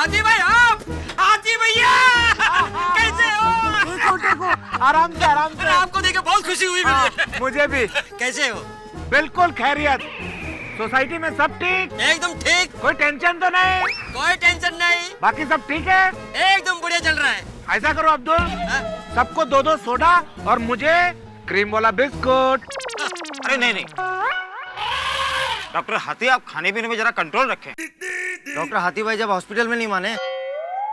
हाथी भाई आप, हाथी भैया कैसे हो? देखो आराम से आराम से। आपको देख के बहुत खुशी हुई मुझे। मुझे भी। कैसे हो? बिल्कुल खैरियत। सोसाइटी में सब ठीक? एकदम ठीक। कोई टेंशन तो नहीं? कोई टेंशन नहीं। बाकी सब ठीक है? एकदम बढ़िया चल रहा है। ऐसा करो अब्दुल, सबको 2-2 सोडा और मुझे क्रीम वाला बिस्कुट। अरे नहीं, डॉक्टर हाथी आप खाने पीने में जरा कंट्रोल रखें। डॉक्टर हाथी भाई जब हॉस्पिटल में नहीं माने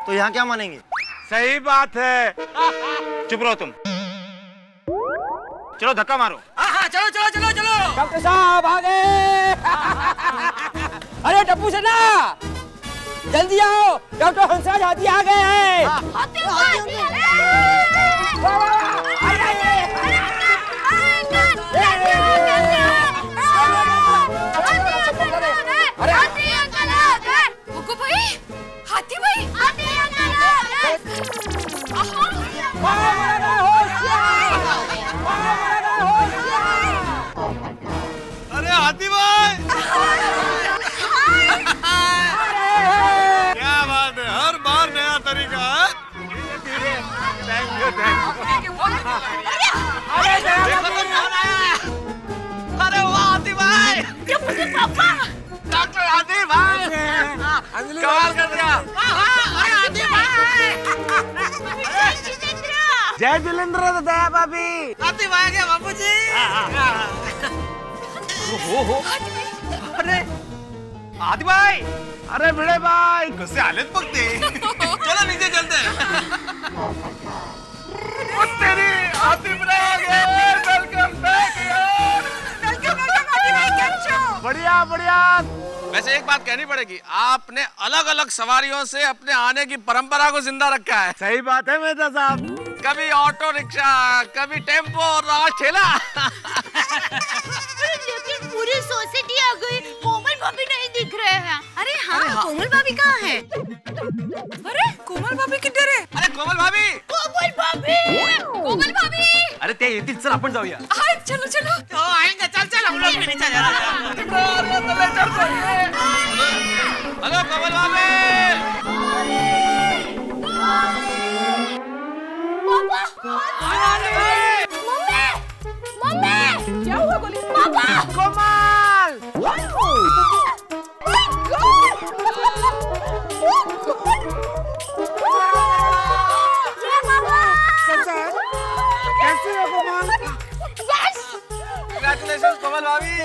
तो यहाँ क्या मानेंगे? सही बात है। चुप रहो तुम। चलो धक्का मारो। हाँ चलो चलो चलो चलो। डॉक्टर साहब आ गए। अरे टप्पू सेना जल्दी आओ, डॉक्टर हंसराज हाथी आ गए हैं। हाथी भाई अरे हाथी भाई क्या बात है, हर बार नया तरीका है। Thank you. देखो तो कौन आया। अरे वाह हाथी भाई, डॉक्टर हाथी भाई कमाल कर दिया। अरे हाथी भाई, जय जिलेंद्र दया भाभी। हाथी भाई आ गया बाबू जी। अरे हाथी भाई, अरे भिड़े भाई, कैसे हालत पकते। चलो नीचे चलते हैं। तेरी हाथी भाई आ गए। वेलकम बैक यार। बढ़िया बढ़िया। वैसे एक बात कहनी पड़ेगी, आपने अलग अलग सवारियों से अपने आने की परंपरा को जिंदा रखा है। सही बात है मेहता साहब। कभी ऑटो रिक्शा, कभी टेम्पो और आज ठेला। लेकिन पूरी सोसाइटी आ गई, कोमल भाभी नहीं दिख रहे हैं। अरे हाँ, कोमल भाभी कहाँ है? अरे कोमल भाभी किधर है? अरे कोमल भाभी, कोमल भाभी अरे ते येतील, चल आपण जाऊया। हाँ, चलो चलो। तो आएंगे, चल चल हम लोग भी नीचे जा रहे हैं। हेलो कोमल भाभी। मम्मी क्या हुआ? बोली पापा। कमाल। कैसे हो कमाल? कंग्रेचुलेशन कोमल भाभी।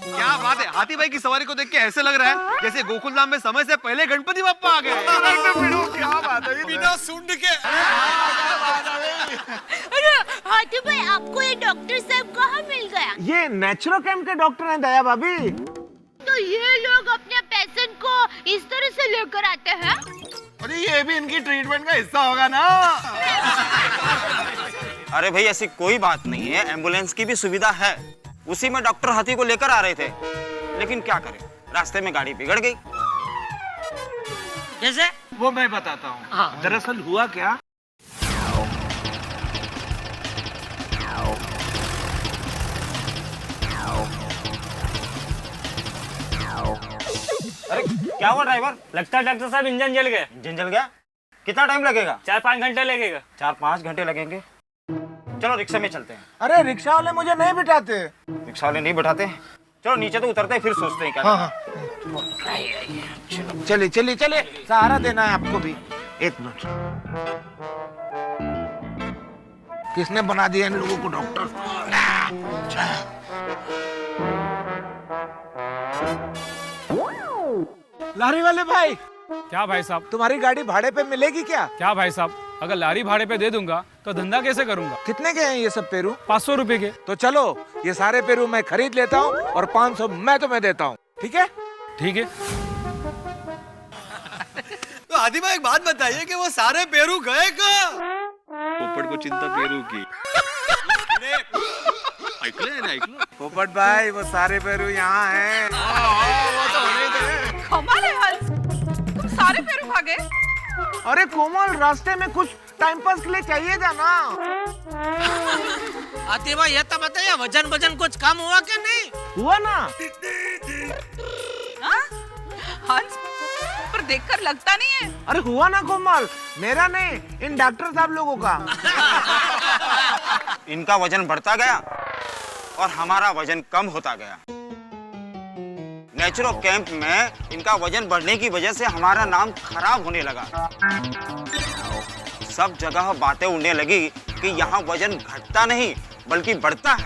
क्या बात है, हाथी भाई की सवारी को देख के ऐसे लग रहा है जैसे गोकुल धाम में समय से पहले गणपति बप्पा आ गए। क्या बात है, बिना सूंड के। अरे हाथी भाई, आपको ये डॉक्टर साहब कहाँ मिल गया? ये नेचुरोकेम के डॉक्टर हैं दया भाभी। तो ये लोग अपने पेशेंट को इस तरह से लेकर आते हैं? अरे ये भी इनकी ट्रीटमेंट का हिस्सा होगा ना। अरे भाई ऐसी कोई बात नहीं है, एम्बुलेंस की भी सुविधा है। उसी में डॉक्टर हाथी को लेकर आ रहे थे, लेकिन क्या करें, रास्ते में गाड़ी बिगड़ गई। कैसे? वो मैं बताता हूँ। दरअसल हुआ क्या, अरे क्या हुआ ड्राइवर? लगता है डॉक्टर साहब इंजन जल गए। इंजन जल गया? कितना टाइम लगेगा? 4-5 घंटे लगेगा। 4-5 घंटे लगेंगे। चलो रिक्शा में चलते हैं। अरे रिक्शा वाले मुझे नहीं बिठाते। रिक्शा वाले नहीं बैठाते? चलो नीचे तो उतरते हैं, फिर सोचते हैं क्या हाँ। चलिए चलिए चलिए, सहारा देना है आपको भी। एक मिनट, किसने बना दिया इन लोगों को डॉक्टर? लारी वाले भाई, क्या भाई साहब? तुम्हारी गाड़ी भाड़े पे मिलेगी क्या? क्या भाई साहब, अगर लारी भाड़े पे दे दूंगा तो धंधा कैसे करूंगा? कितने के हैं ये सब पेरू? 500 रुपए के। तो चलो ये सारे पेरू मैं खरीद लेता हूँ और 500 मैं तुम्हें देता हूँ, ठीक है? ठीक है। तो हाथी भाई एक बात बताइए कि वो सारे पेरू गए कहाँ? पोपट को चिंता पेरू की। पोपट भाई वो सारे पेरू यहाँ हैं। कमाल है हंस, तुम सारे पेरू खा गए? अरे कोमल, रास्ते में कुछ टाइम पास के लिए चाहिए था ना। हाथी भाई ये तो बताइए, वजन कुछ कम हुआ क्या? नहीं हुआ ना। हंस, पर देखकर लगता नहीं है। अरे हुआ ना कोमल, मेरा नहीं, इन डॉक्टर साहब लोगों का। इनका वजन बढ़ता गया और हमारा वजन कम होता गया। नेचुरो कैंप में इनका वजन बढ़ने की वजह से हमारा नाम खराब होने लगा। सब जगह बातें उड़ने लगी कि यहाँ वजन घटता नहीं बल्कि बढ़ता है।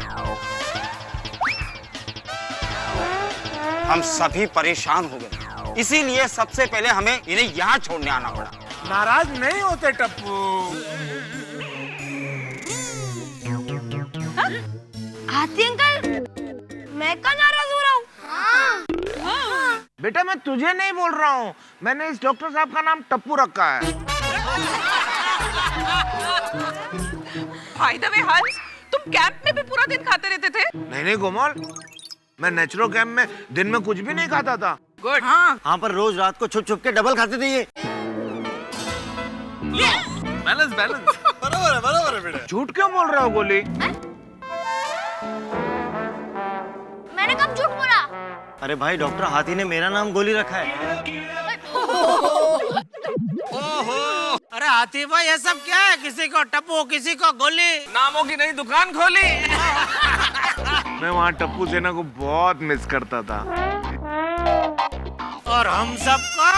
हम सभी परेशान हो गए, इसीलिए सबसे पहले हमें इन्हें यहाँ छोड़ने आना पड़ा। नाराज नहीं होते टप्पू। हाथी अंकल, मैं कहाँ नाराज हो रहा हूँ? बेटा मैं तुझे नहीं बोल रहा हूँ, मैंने इस डॉक्टर साहब का नाम टप्पू रखा है। बाय द वे हंस, तुम कैंप में भी पूरा दिन खाते रहते थे? नहीं कोमल, मैं नेचुरो कैंप में दिन में कुछ भी नहीं खाता था। गुड। हाँ, पर रोज रात को छुप छुप के डबल खाते थे ये। बैलेंस बराबर है बेटा। झूठ क्यों बोल रहा हो गोली? मैंने कब झूठ बोला? अरे भाई, डॉक्टर हाथी ने मेरा नाम गोली रखा है। ओहो, अरे हाथी भाई ये सब क्या है? किसी को टप्पू, किसी को गोली। नामों की नई दुकान खोली। मैं वहाँ टप्पू सेना को बहुत मिस करता था। और हम सबका?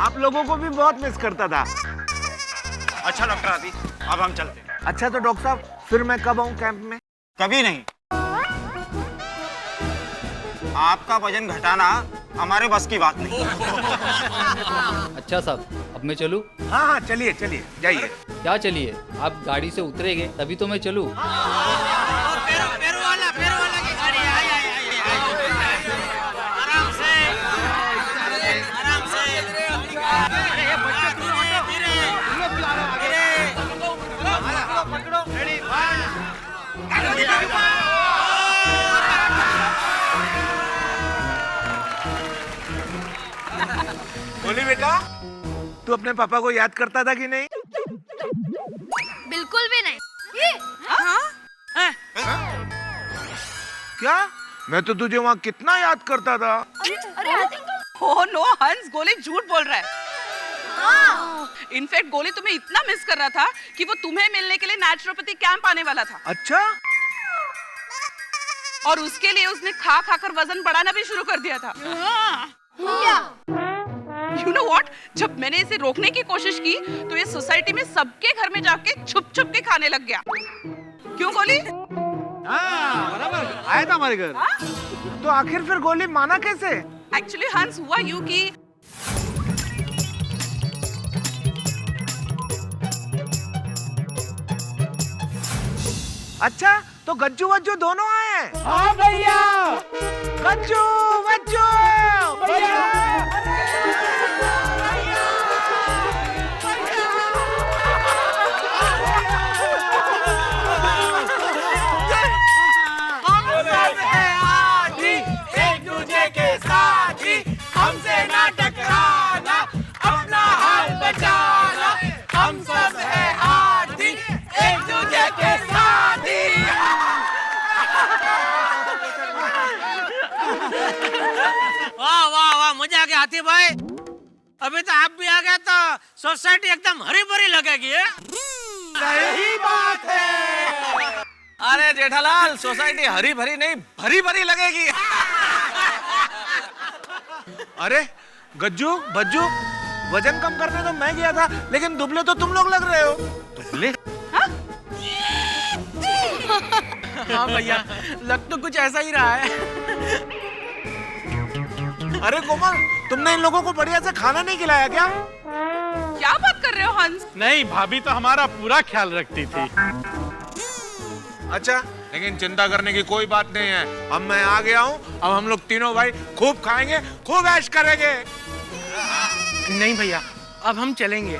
आप लोगों को भी बहुत मिस करता था। अच्छा डॉक्टर हाथी, अब हम चलते हैं। अच्छा तो डॉक्टर साहब, फिर मैं कब आऊँ कैंप में? कभी नहीं। आपका वजन घटाना हमारे बस की बात नहीं। अच्छा साहब, अब मैं चलूं? हाँ चलिए जाइए। क्या चलिए, आप गाड़ी से उतरेंगे तभी तो मैं चलूं। पेरू वाला की गाड़ी। आराम से। अरे ये बच्चे पकड़ो। रेडी, बोली बेटा, तू अपने पापा को याद करता था कि नहीं? बिल्कुल भी नहीं। क्या? मैं तो तुझे वहाँ कितना याद करता था। अरे ओह नो हंस, गोली झूठ बोल रहा है। इनफैक्ट गोली तुम्हें इतना मिस कर रहा था कि वो तुम्हें मिलने के लिए नेचुरोपैथी कैंप आने वाला था। अच्छा? और उसके लिए उसने खा कर वजन बढ़ाना भी शुरू कर दिया था। You know what? जब मैंने इसे रोकने की कोशिश की तो ये सोसाइटी में सबके घर में जाके छुप के खाने लग गया। क्यों गोली? बराबर आया था हमारे घर। तो आखिर फिर गोली माना कैसे? एक्चुअली हंस, हुआ यूं कि अच्छा, तो गज्जू वज्जू दोनों आए हैं? हाँ भैया। गज्जू वज्जू एक दूजे के साथी, हमसे ना टकराना, अपना हाल बचाना, हम सब है हाथी, एक दूजे के साथी। वाह वाह वाह, मजा आ गया हाथी भाई। अभी तो आप भी आ गए तो सोसाइटी एकदम हरी भरी लगेगी। सही बात है। अरे जेठालाल, सोसाइटी हरी भरी नहीं भरी भरी लगेगी। अरे गज्जू बज्जू, वजन कम करने तो मैं गया था, लेकिन दुबले तो तुम लोग लग रहे हो। दुबले? हाँ भैया, लग तो कुछ ऐसा ही रहा है। अरे कोमल, तुमने इन लोगों को बढ़िया से खाना नहीं खिलाया क्या? क्या बात कर रहे हो हंस? नहीं, भाभी तो हमारा पूरा ख्याल रखती थी। अच्छा, लेकिन चिंता करने की कोई बात नहीं है। अब मैं आ गया हूँ, अब हम लोग तीनों भाई खूब खाएंगे, खूब ऐश करेंगे। नहीं भैया, अब हम चलेंगे।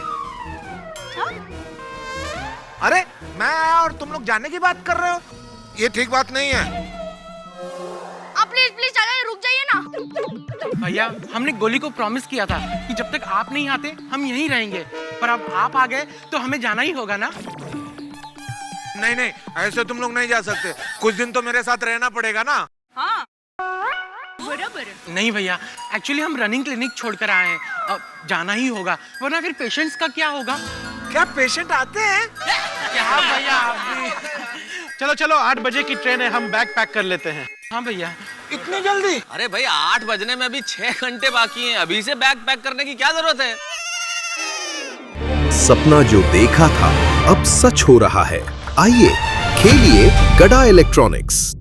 अरे मैं आया और तुम लोग जाने की बात कर रहे हो, ये ठीक बात नहीं है। आप प्लीज प्लीज चाचा रुक जाइए ना। भैया, हमने गोली को प्रॉमिस किया था कि जब तक आप नहीं आते हम यहीं रहेंगे, पर अब आप आ गए तो हमें जाना ही होगा ना। नहीं नहीं, ऐसे तुम लोग नहीं जा सकते, कुछ दिन तो मेरे साथ रहना पड़ेगा ना। हाँ बराबर। नहीं भैया, एक्चुअली हम रनिंग क्लिनिक छोड़कर आए हैं, अब जाना ही होगा, वरना फिर पेशेंट्स का क्या होगा। क्या पेशेंट आते हैं? क्या भैया आप भी। चलो चलो 8 बजे की ट्रेन है, हम बैग पैक कर लेते हैं। हाँ भैया। इतनी जल्दी? अरे भाई 8 बजने में अभी 6 घंटे बाकी हैं, अभी से बैग पैक करने की क्या जरूरत है? सपना जो देखा था अब सच हो रहा है। आइए खेलिए गड़ा इलेक्ट्रॉनिक्स।